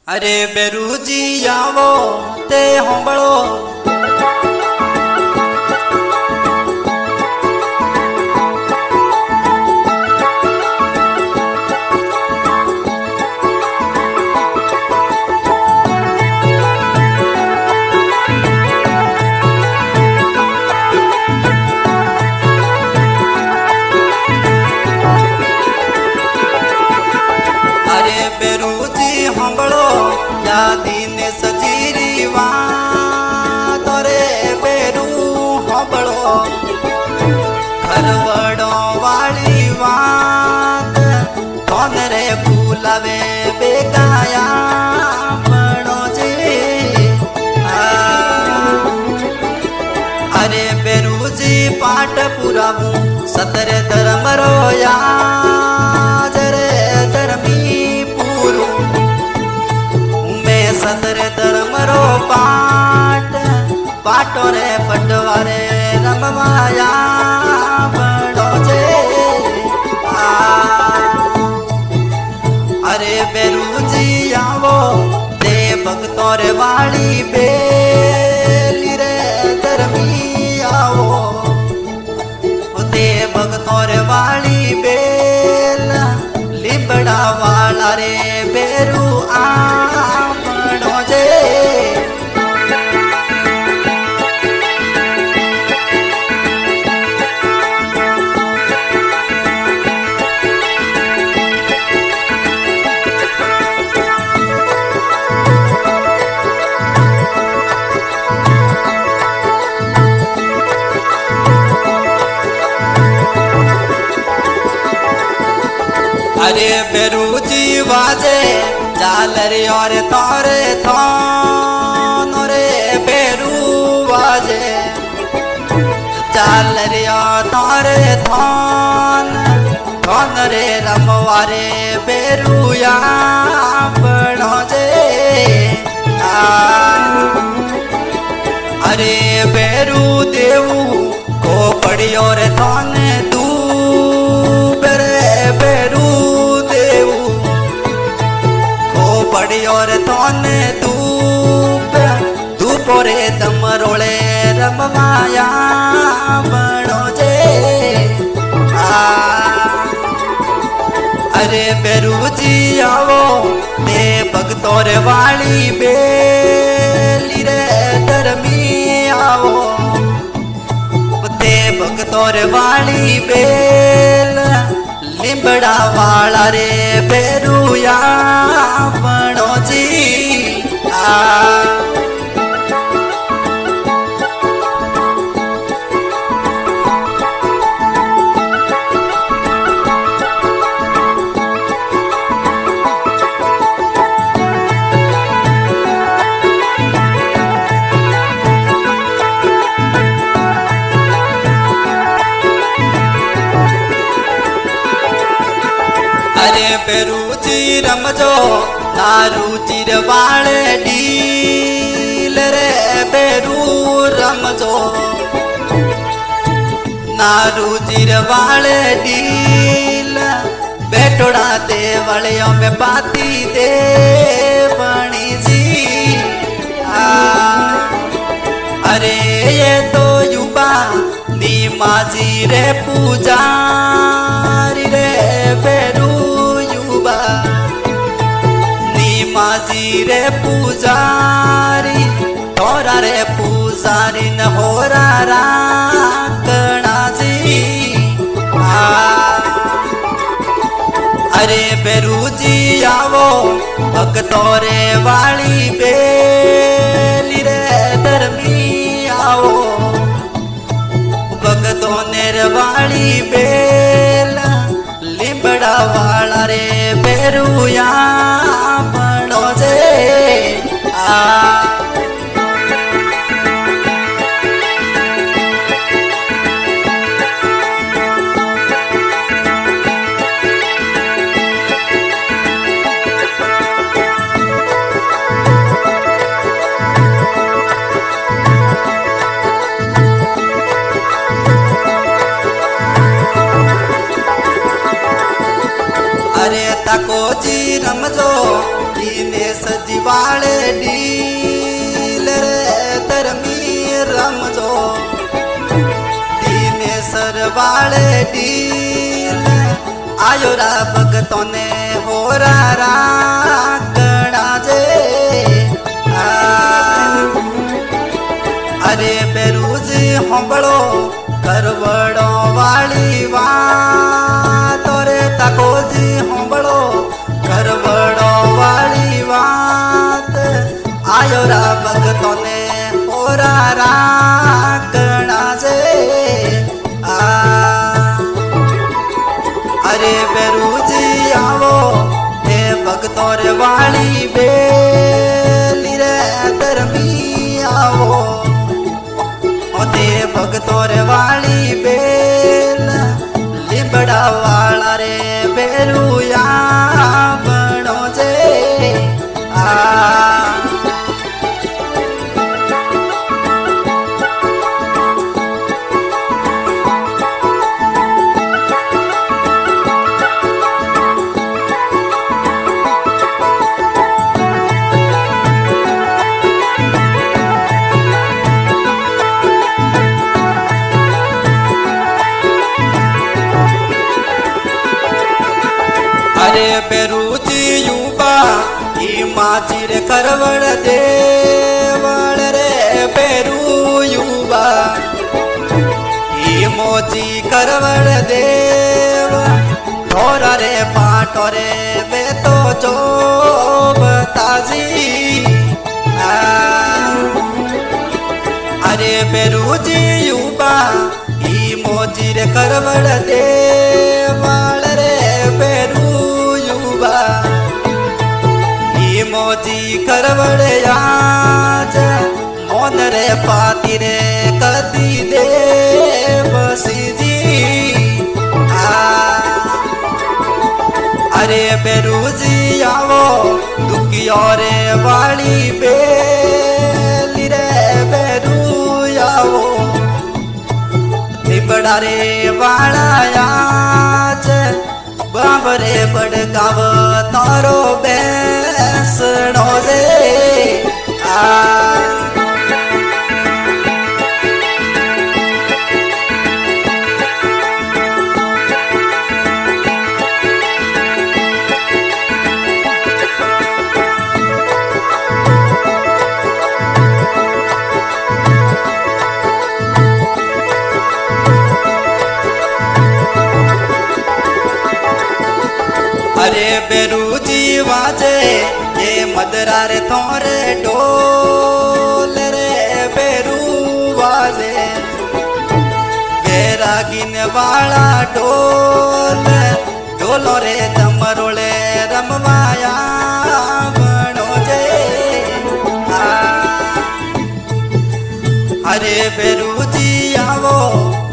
अरे बेरूजी आवो ते होंबड़ो अरे बेरूजी होंबड़ो या दिन सजीरी वात रे बेरू होंबड़ो खरवड़ो वाली वात कौन रे भूलावे बेगाया बड़ो जे अरे बेरूजी पाठ पुरावू सतरे धर्म रोया जरे धर्मी पूरू मैं सतरे धर्म रो पाटो रे पटवारे रमवाया बड़ो जे अरे बेरूजी आवो दे भक्तों रे वाली बेली रे धर्मी आवो दे भक्तों रे वाली बेल लिबड़ा वाला रे बेरू आपड़ो जे अरे बेरूजी वाजे जालरी और तोरे थोन रे बेरू वाजे जालरी और तोरे थोन थोन रे रमवारे बेरू या बड़ो जे अरे बेरू देवू को पड़ियो रे थोने तू बेरू और तोने धूप रे दम रोले रमवाया बड़ो जे अरे बेरूजी आवो दे भक्तों रे वाली बेली रे धर्मी आवो दे भक्तों रे वाली बेल लिबड़ा वाला रे बेरूया बड़ो जी अरे बेरूजी रमजो नारू चिर वाले डील रे बेरू रमजो नारू चिर वाले डील बेटोड़ा दे वलियों में बाती दे बणी जी अरे ये तो युवा नीमाजी रे पूजारी रे बेरू नीमाजी रे पूजारी तोरा रे पूजारी न होरा राकणा जी अरे बेरूजी आवो भक्तों रे वाली बेली रे धर्मी आओ भक्तों ने रे वाली बेल लिबड़ा वाला रे बेरूया बड़ो जे સજી વાળે ડીલ રે ધર્મી રમજો દિનેસર વાળે ડીલ આયો રા ભગતોને હોરા રાખણા જે અરે બેરુજી હોંબળો કરવડો વાળી વાત રે તાકોજી હોંબળો કરવડો વાળી વાત આયો રા ભગતોને હોરા રાખણા છે અરે બેરુજી આવો હે ભગતો રે વાળી બેલી રે ધર્મી આવો તે ભગતો રે વાળી બેલ લીબડા વાળા રે બેરુયા બણો છે અરે બેરુજી યુબા ઈ માજી રે કરવડ દેવળ રે બેરુ યુબા ઈ મોજી કરવડ દેવ ઢોરા રે પાટો રે બે તો જો બતાજી અરે બેરુજી યુબા ઈ મોજી રે કરવડ દેવળ રે બેરુ મોજી કરવડે આજ મોન રે પાતી રે કદી દે બસીજી અરે બેરુજી આવો દુખિયો રે વાળી બેલી રે બેરુ આવો લીબડા રે વાળાયા છે બાબરે બડગાવ તારો બેસણો રે અરે બેરુજી વાજે એ મદરા રે થોરે ડોલ રે બેરુ વાજે બેરાગીન વાળા ડોલ ડોલો રે તમરોળે રમવાયા ભણો જે અરે બેરુજી આવો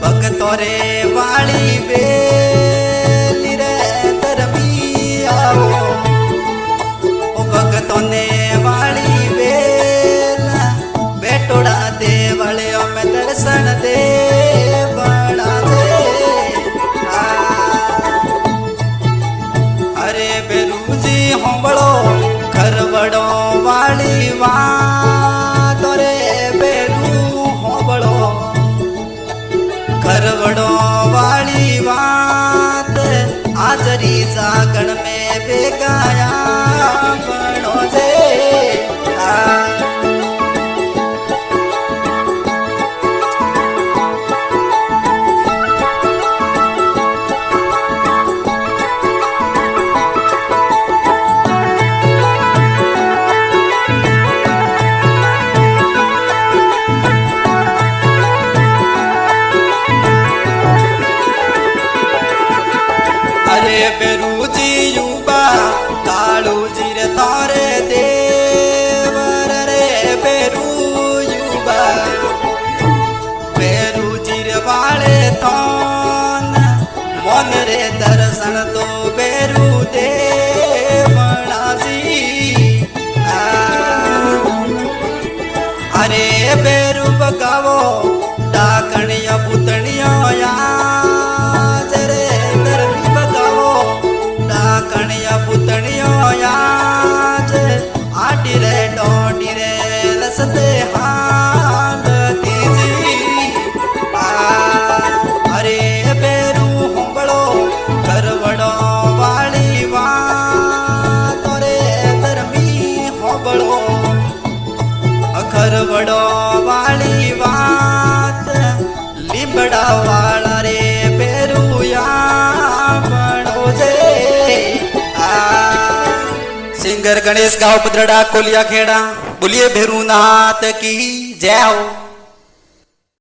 ભગતો રે વાળી બેલી રે ભગતોને વાળી બેલ બેટોડા દેવળે અમે દર્શન દે બડા અરે બેરુજી હોંબળો ખરવડો વાળી વાત રે બેરુ હોંબળો ખરવડો વાળી વાત આજરી જાગણ મેં બેગાયા બણો છે અરે બેરુજી યુબા કાળુજી રે તારે દેવર રે બેરુ યુબા બેરુજી રે વાળે તોન મોન રે દર્શન તો બેરુ દેવણાજી અરે બેરુ બગાવો ડાકણિયા પૂતણિયા તે હાલ ત્રીજી અરે બેરું હોંબળો ઘરવડો વાળી વાત રે ધર્મી હોંબળો ઘરવડો વાળી વાત લીમડા વાળા રે પેરુયા બણો છે સિંગર ગણેશ ગાંવ પદરડા કોલિયા ખેડા બોલીએ ભેરુનાથ કી જય હો।